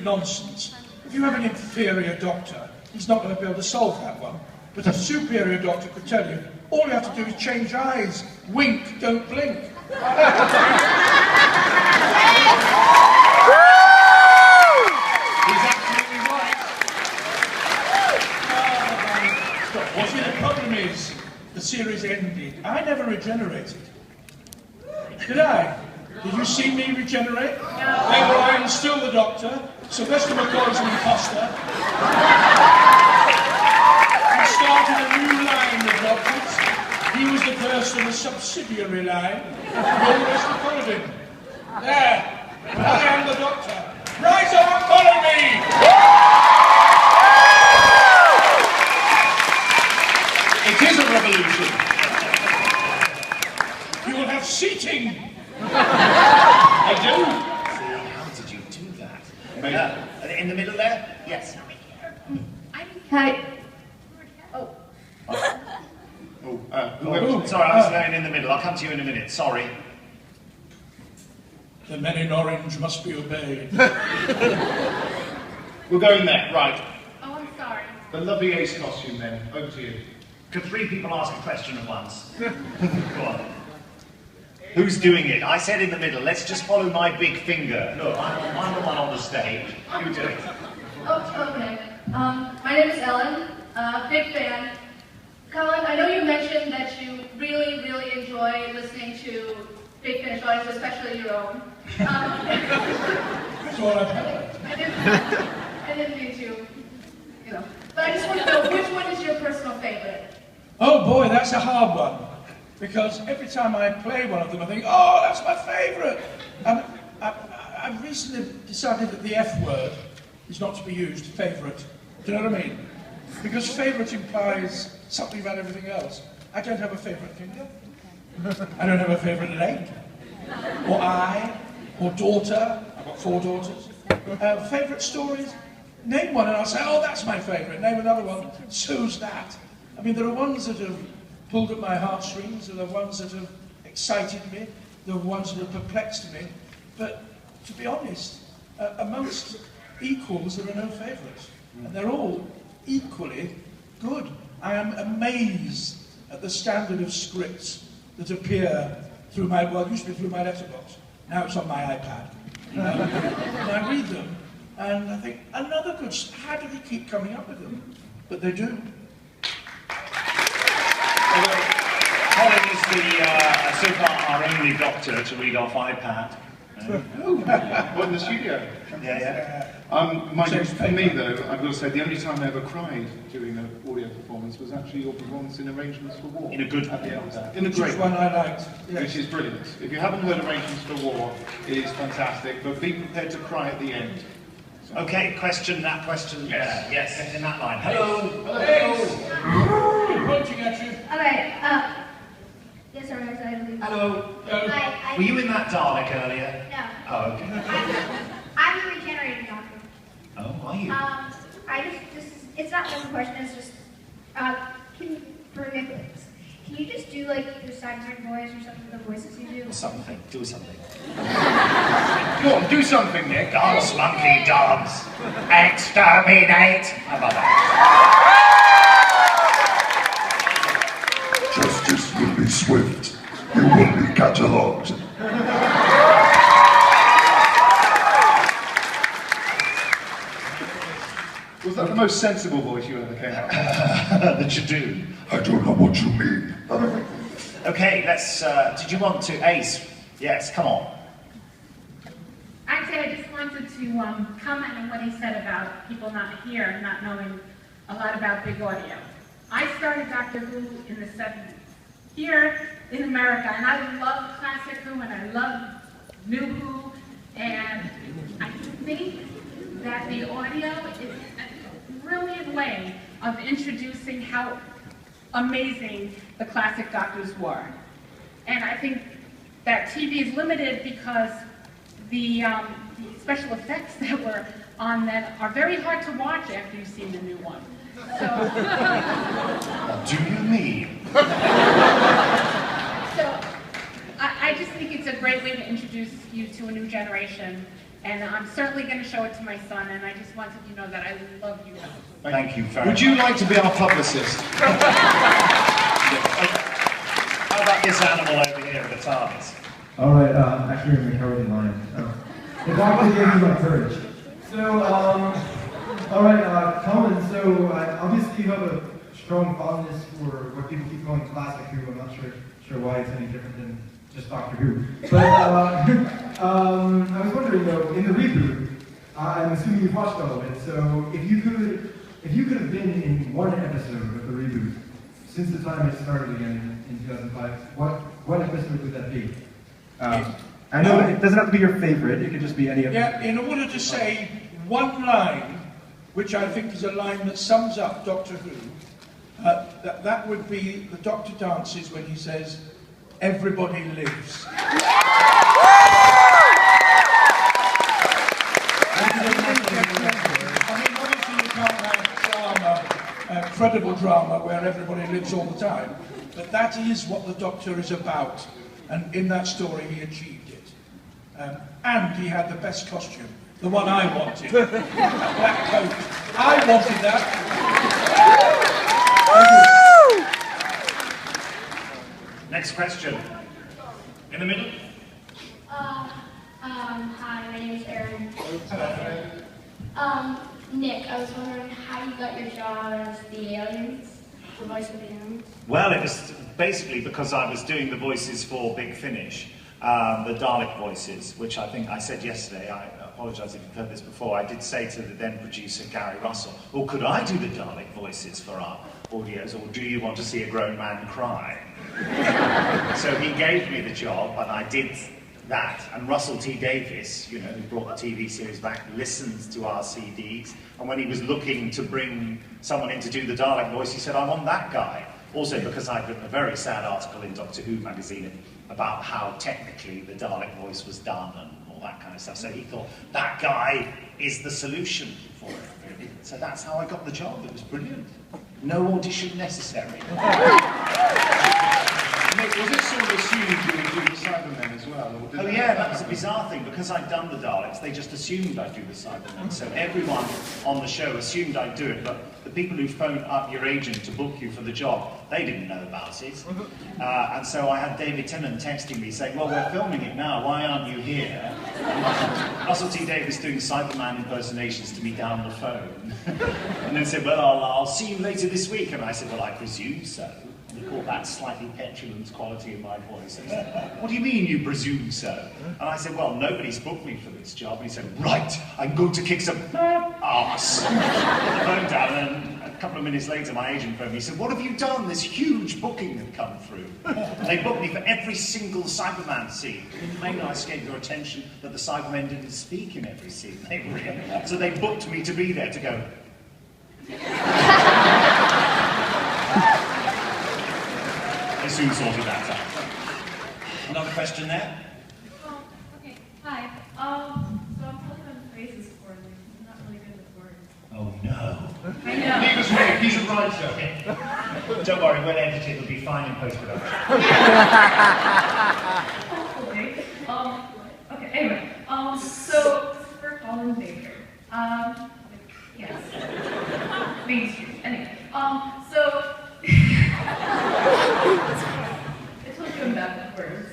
nonsense. If you have an inferior doctor, he's not going to be able to solve that one. But a superior doctor could tell you, all you have to do is change eyes. Wink, don't blink. He's absolutely right. You see, the problem is, the series ended. I never regenerated. Did I? Did you see me regenerate? No. Therefore, I am still the Doctor. Sylvester McCoy's an imposter. He started a new line of doctors. He was the first of a subsidiary line. All the rest followed him. There. I am the Doctor. Rise up and follow me! It is a revolution. You will have seating. I do. How did you do that? In the middle there? Yes. Hi. Sorry, I was laying in the middle. I'll come to you in a minute. Sorry. The men in orange must be obeyed. We'll go in there, right. Oh, I'm sorry. The lovely ace costume then, over to you. Could 3 people ask a question at once? Go on. Who's doing it? I said in the middle. Let's just follow my big finger. Look, I'm the one on the stage. You do it. Oh, okay. My name is Ellen. Big fan. Colin, I know you mentioned that you really, really enjoy listening to Big Finish audiences, especially your own. That's all I've heard. I didn't mean to, But I just want to know, which one is your personal favorite? Oh boy, that's a hard one. Because every time I play one of them, I think, oh, that's my favourite. I've recently decided that the F word is not to be used, favourite. Do you know what I mean? Because favourite implies something about everything else. I don't have a favourite finger. I don't have a favourite leg. Or eye. Or daughter. I've got 4 daughters. Favourite stories? Name one and I'll say, oh, that's my favourite. Name another one. So's that. I mean, there are ones that have pulled at my heartstrings, there are ones that have excited me, there are ones that have perplexed me. But to be honest, amongst equals, there are no favourites. And they're all equally good. I am amazed at the standard of scripts that appear through my, well, it used to be through my letterbox. Now it's on my iPad. And I read them, and I think, another good, how do they keep coming up with them? But they do. Colin is so far our only doctor to read off iPad. What, in the studio? Yeah. For me though, I've got to say, the only time I ever cried during an audio performance was actually your performance in Arrangements for War. In a good at the end. In a great one I liked. Yes. Which is brilliant. If you haven't heard Arrangements for War, it is fantastic, but be prepared to cry at the end. So. Okay, question, that question. Yes. Yes, in that line. Hello. Hello. Pointing at you. Okay, yes, sir, I believe. Hello. Hi, Were you in that Dalek earlier? No. Oh, okay. I'm the regenerating doctor. Oh, are you? It's not one question, it's just, for Nicholas, can you just do like your Cyberman voice or something, the voices you do? Something, do something. Go on, do something, Nick. Dance, monkey, dance. Exterminate. How about that? Justice will be swift. You will be catalogued. Was that the most sensible voice you ever came up with? That you do. I don't know what you mean. Okay, let's, did you want to, Ace? Yes, come on. Actually, I just wanted to comment on what he said about people not here and not knowing a lot about big audio. I started Doctor Who in the 70s here in America, and I love classic Who and I love new Who, and I think that the audio is a brilliant way of introducing how amazing the classic Doctors were. And I think that TV is limited because the special effects that were on them are very hard to watch after you've seen the new one. So, What do you mean? so I just think it's a great way to introduce you to a new generation And I'm certainly going to show it to my son, and I just wanted you to know that I love you guys. Thank you very Would you like to be our publicist? How about this animal over here at the TARDIS? All right, actually, I'm a cowardly lion. The doctor gave me my courage. So, all right, Colin, so obviously you have a strong fondness for what people keep calling classic Who. I'm not sure why it's any different than just Doctor Who. But I was wondering, though, in the reboot, I'm assuming you've watched all of it. So if you could have been in one episode of the reboot since the time it started again in 2005, what episode would that be? I know it doesn't have to be your favorite. It could just be any of them. Yeah, in order to say one line, which I think is a line that sums up Doctor Who, that would be the Doctor dances when he says, "Everybody lives." I mean, obviously you can't have drama, credible drama, where everybody lives all the time, but that is what the Doctor is about, and in that story he achieved it. And he had the best costume, the one I wanted, that black coat. I wanted that. Next question. In the middle? Hi, my name is Erin. Nick, I was wondering how you got your job as the aliens, the voice of the aliens. Well, it was basically because I was doing the voices for Big Finish, the Dalek voices, which I think I said yesterday. I apologise if you've heard this before. I did say to the then producer, Gary Russell, well, could I do the Dalek voices for our audios, or do you want to see a grown man cry? So he gave me the job, and I did that. And Russell T Davies, you know, who brought the TV series back, listened to our CDs, and when he was looking to bring someone in to do the Dalek voice, he said, I want that guy. Also because I'd written a very sad article in Doctor Who magazine about how technically the Dalek voice was done and all that kind of stuff. So he thought, that guy is the solution for it, really. So that's how I got the job. It was brilliant. No audition necessary. Nick, was it sort of assumed you would do the Cybermen as well? Or did Oh yeah, that was a bizarre thing. Because I'd done the Daleks, they just assumed I'd do the Cybermen. So everyone on the show assumed I'd do it, but the people who phoned up your agent to book you for the job, they didn't know about it. And so I had David Tennant texting me saying, well, we're filming it now, why aren't you here? Russell T Davies doing Cyberman impersonations to me down the phone. And then said, well, I'll see you later this week. And I said, well, I presume so. And he caught that slightly petulant quality in my voice. And he said, what do you mean you presume so? And I said, well, nobody's booked me for this job. And he said, right, I'm going to kick some arse. Put the phone down, and a couple of minutes later, my agent phoned me. He said, what have you done? This huge booking had come through. And they booked me for every single Cyberman scene. It may not escape your attention that the Cybermen didn't speak in every scene they were in. So they booked me to be there to go. They soon sorted that out. Another question there? Oh, okay. Hi. So I'm probably on phrases poorly. I'm not really good with words. Oh no. I know. Nick was Nick, he's a writer. Don't worry, we'll edit it. It'll be fine in post-production. Hopefully. Okay, anyway. So, this is for Colin Baker. Yes. Main Street. Anyway. So... I told you I'm bad with words.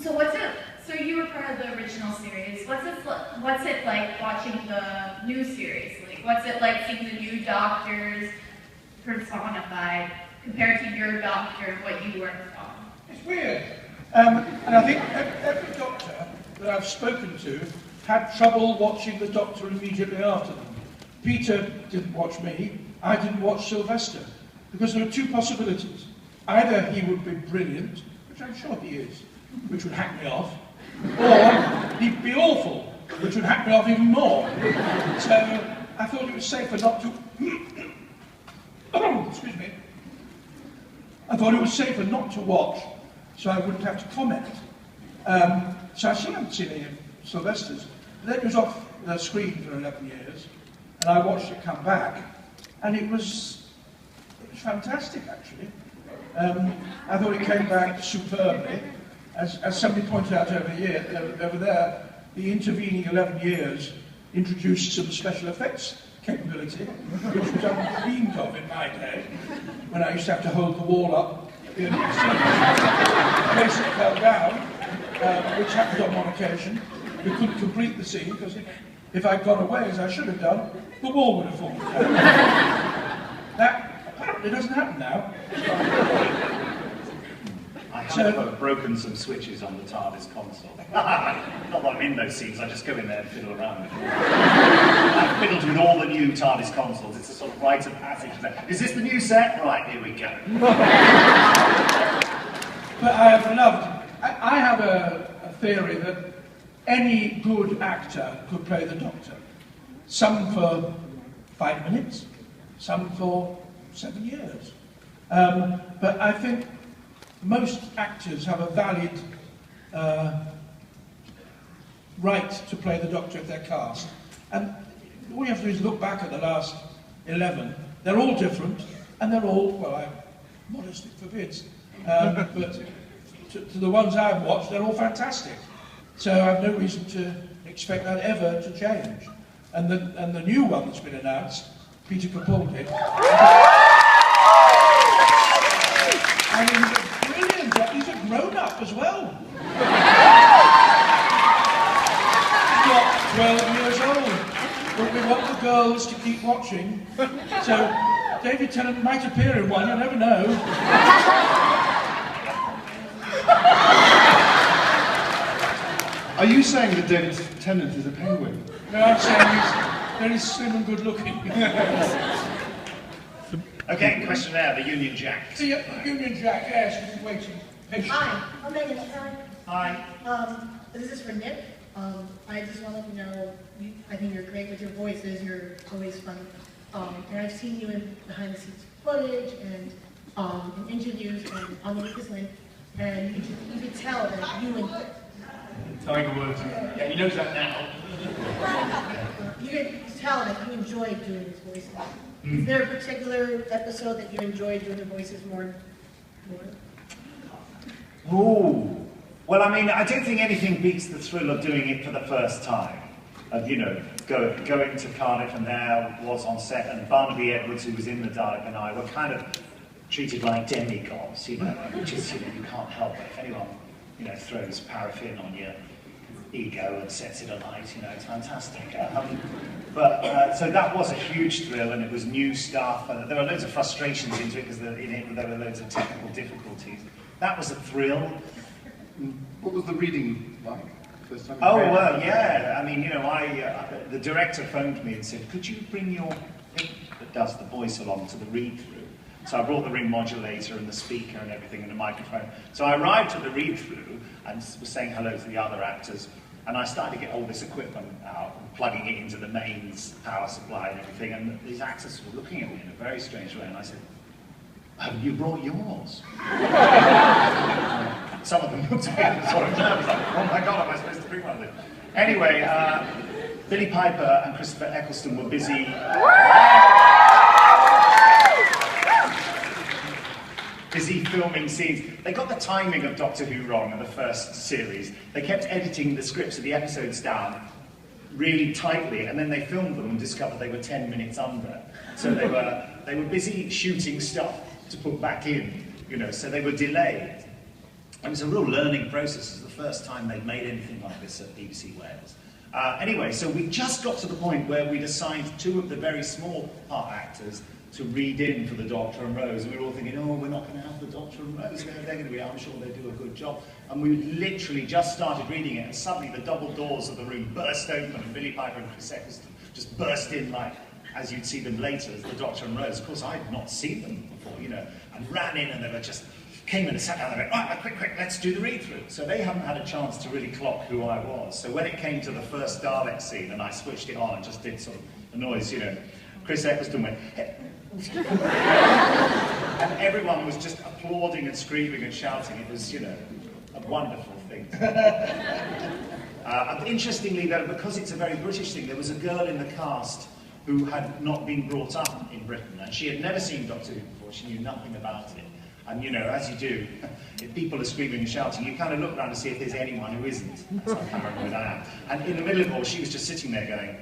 So what's it? So you were part of the original series. What's it like watching the new series? Like, what's it like seeing the new doctors personified compared to your doctor, what you were from? It's weird. And I think every doctor that I've spoken to had trouble watching the Doctor immediately after them. Peter didn't watch me. I didn't watch Sylvester, because there were two possibilities. Either he would be brilliant, which I'm sure he is, which would hack me off, or he'd be awful, which would hack me off even more. So I thought it was safer not to... excuse me. I thought it was safer not to watch, so I wouldn't have to comment. So I still haven't seen any of Sylvester's. Then it was off the screen for 11 years, and I watched it come back. And it was fantastic, actually. I thought it came back superbly. As somebody pointed out over there, the intervening 11 years introduced some special effects capability, which was undreamed of in my day, when I used to have to hold the wall up in case it fell down, which happened on one occasion. We couldn't complete the scene because if I'd gone away as I should have done, the wall would have fallen down. That apparently doesn't happen now. I have broken some switches on the TARDIS console. Not that I'm in those scenes, I just go in there and fiddle around with them. I've fiddled with all the new TARDIS consoles. It's a sort of rite of passage there. Is this the new set? Right, here we go. But I have loved, I have a theory that any good actor could play the Doctor. Some for 5 minutes, some for 7 years. But I think most actors have a valid right to play the Doctor if they're cast. And all you have to do is look back at the last 11. They're all different, and they're all, well, modesty forbids, but to the ones I've watched, they're all fantastic. So I have no reason to expect that ever to change. And the new one that's been announced, Peter Capaldi, I mean, he's a brilliant, he's a grown-up as well. He's got 12 years old, but we want the girls to keep watching. So David Tennant might appear in one, you never know. Are you saying that David Tennant is a penguin? No, I'm saying he's very slim and good-looking. Okay, question now, the Union Jack. The Union Jack, yes, we've been waiting patiently. Hi, I'm Megan. Hi. This is for Nick. I just want to let you know, I think you're great with your voices. You're always fun. And I've seen you in behind-the-scenes footage and in interviews and on the Weakest Link, and you could tell that you and Tiger Woods. Yeah, he knows that now. you could tell that you enjoyed doing these voices. Is there a particular episode that you enjoyed doing the voices more? Ooh. Well, I mean, I don't think anything beats the thrill of doing it for the first time. Of, you know, going to Cardiff, and there was on set, and Barnaby Edwards, who was in the Dalek, and I were kind of treated like demigods, you know, which is, you know, you can't help it. If anyone, you know, throws paraffin on your ego and sets it alight, you know, it's fantastic. So that was a huge thrill, and it was new stuff, and there were loads of frustrations into it because there were loads of technical difficulties. That was a thrill. What was the reading like? First time Oh, well, yeah. I mean, you know, the director phoned me and said, could you bring your thing that does the voice along to the read-through? So I brought the ring modulator and the speaker and everything and the microphone. So I arrived at the read-through and was saying hello to the other actors, and I started to get all this equipment out, plugging it into the mains power supply and everything, and these actors were looking at me in a very strange way, and I said, have you brought yours? Some of them looked at me and sort of nervous, like, oh my God, am I supposed to bring one of them? Anyway, Billy Piper and Christopher Eccleston were busy filming scenes. They got the timing of Doctor Who wrong in the first series. They kept editing the scripts of the episodes down really tightly, and then they filmed them and discovered they were 10 minutes under. So they were busy shooting stuff to put back in, you know, so they were delayed. It was a real learning process. It was the first time they'd made anything like this at BBC Wales. Anyway, so we just got to the point where we'd assigned 2 of the very small part actors to read in for the Doctor and Rose, and we were all thinking, oh, we're not going to have the Doctor and Rose, they're going to be, I'm sure they do a good job. And we literally just started reading it, and suddenly the double doors of the room burst open, and Billy Piper and Chris Eccleston just burst in like, as you'd see them later, as the Doctor and Rose. Of course, I'd not seen them before, you know, and ran in, and they were just, came in and sat down, and they went, right, quick, let's do the read-through. So they hadn't had a chance to really clock who I was. So when it came to the first Dalek scene, and I switched it on and just did sort of a noise, you know, Chris Eccleston went, hey. And everyone was just applauding and screaming and shouting. It was, you know, a wonderful thing. And interestingly, though, because it's a very British thing, there was a girl in the cast who had not been brought up in Britain, and she had never seen Doctor Who before. She knew nothing about it. And you know, as you do, if people are screaming and shouting, you kind of look around to see if there's anyone who isn't. That's how paranoid I am. And in the middle of it all, she was just sitting there going,